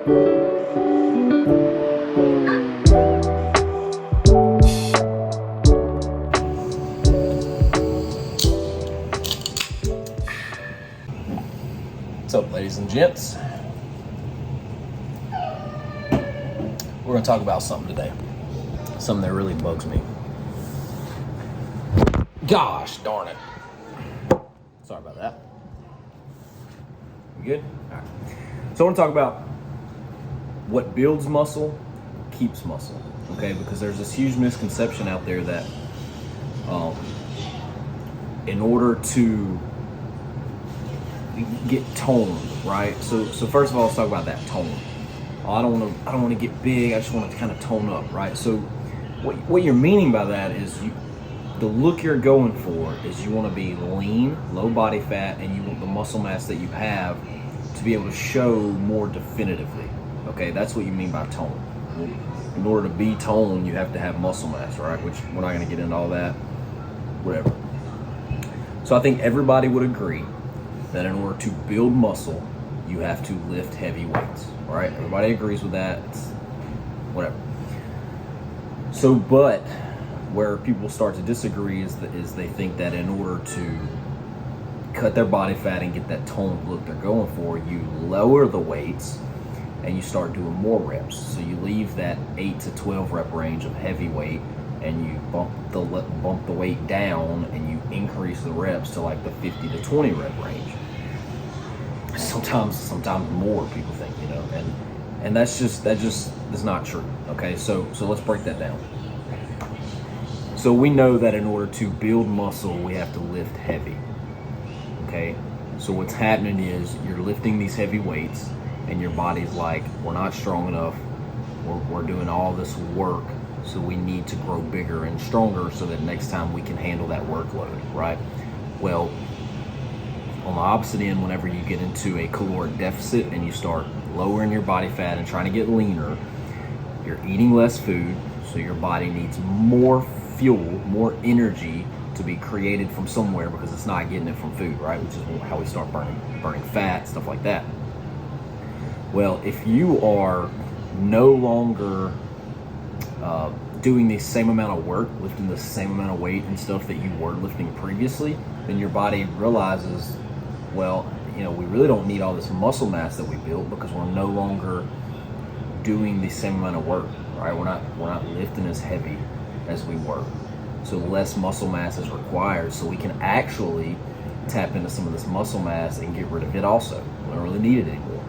What's up, ladies and gents? We're going to talk about something today. Something that really bugs me. Gosh darn it. Sorry about that. You good? All right. So I want to talk about what builds muscle, keeps muscle. Okay? Because there's this huge misconception out there that in order to get toned, right? So first of all, let's talk about that tone. I don't want to get big. I just want to kind of tone up, right? So what you're meaning by that is the look you're going for is you want to be lean, low body fat, and you want the muscle mass that you have to be able to show more definitively. Okay, that's what you mean by tone. In order to be toned, you have to have muscle mass, right? Which we're not going to get into all that, whatever. So I think everybody would agree that in order to build muscle, you have to lift heavy weights, all right? Everybody agrees with that, whatever. So, but where people start to disagree is they think that in order to cut their body fat and get that toned look they're going for, you lower the weights and you start doing more reps. So you leave that 8 to 12 rep range of heavy weight and you bump the weight down and you increase the reps to like the 50 to 20 rep range. Sometimes more, people think, and that just is not true. Okay, so let's break that down. So we know that in order to build muscle, we have to lift heavy. Okay, so what's happening is you're lifting these heavy weights and your body's like, we're not strong enough, we're doing all this work, so we need to grow bigger and stronger so that next time we can handle that workload, right? Well, on the opposite end, whenever you get into a caloric deficit and you start lowering your body fat and trying to get leaner, you're eating less food, so your body needs more fuel, more energy to be created from somewhere because it's not getting it from food, right? Which is how we start burning fat, stuff like that. Well, if you are no longer doing the same amount of work, lifting the same amount of weight and stuff that you were lifting previously, then your body realizes, well, we really don't need all this muscle mass that we built because we're no longer doing the same amount of work, right? We're not lifting as heavy as we were. So less muscle mass is required so we can actually tap into some of this muscle mass and get rid of it also. We don't really need it anymore.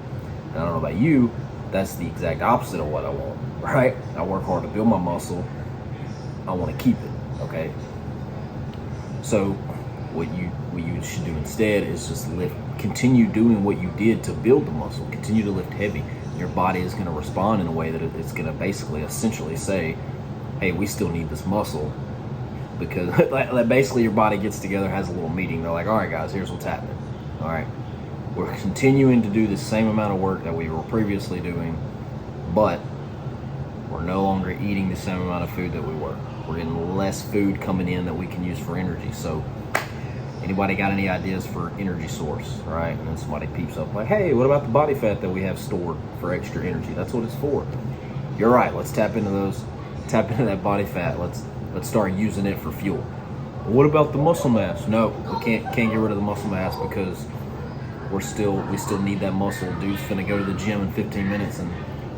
And I don't know about you, that's the exact opposite of what I want, right? I work hard to build my muscle. I want to keep it, okay? So what you should do instead is just continue doing what you did to build the muscle. Continue to lift heavy. Your body is going to respond in a way that it's going to essentially say, hey, we still need this muscle, because like basically your body gets together, has a little meeting. They're like, all right, guys, here's what's happening. All right, we're continuing to do the same amount of work that we were previously doing, but we're no longer eating the same amount of food that we were. We're getting less food coming in that we can use for energy. So anybody got any ideas for energy source, right? And then somebody peeps up like, hey, what about the body fat that we have stored for extra energy? That's what it's for. You're right, let's tap into that body fat. Let's start using it for fuel. What about the muscle mass? No, we can't get rid of the muscle mass because we still need that muscle. Dude's finna go to the gym in 15 minutes and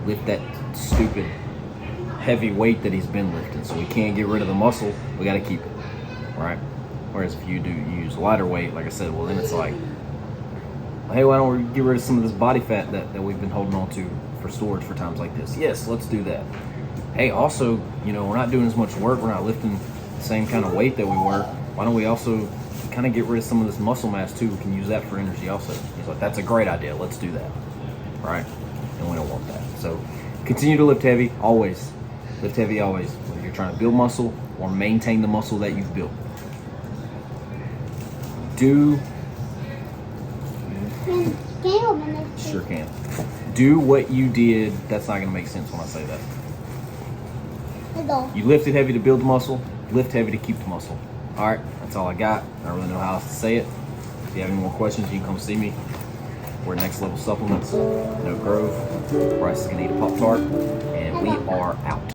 lift that stupid heavy weight that he's been lifting. So we can't get rid of the muscle. We got to keep it, right? Whereas if you use lighter weight, like I said, well then it's like, hey, why don't we get rid of some of this body fat that we've been holding on to for storage for times like this? Yes, let's do that. Hey, also, we're not doing as much work. We're not lifting the same kind of weight that we were. Why don't we also kind of get rid of some of this muscle mass too? We can use that for energy also. He's like, that's a great idea. Let's do that, right? And we don't want that. So continue to lift heavy, always. Lift heavy always, whether you're trying to build muscle or maintain the muscle that you've built. Sure can. Do what you did. That's not going to make sense when I say that. You lifted heavy to build the muscle, lift heavy to keep the muscle. All right, that's all I got. I don't really know how else to say it. If you have any more questions, you can come see me. We're Next Level Supplements, no growth. Bryce is gonna eat a Pop-Tart, and we are out.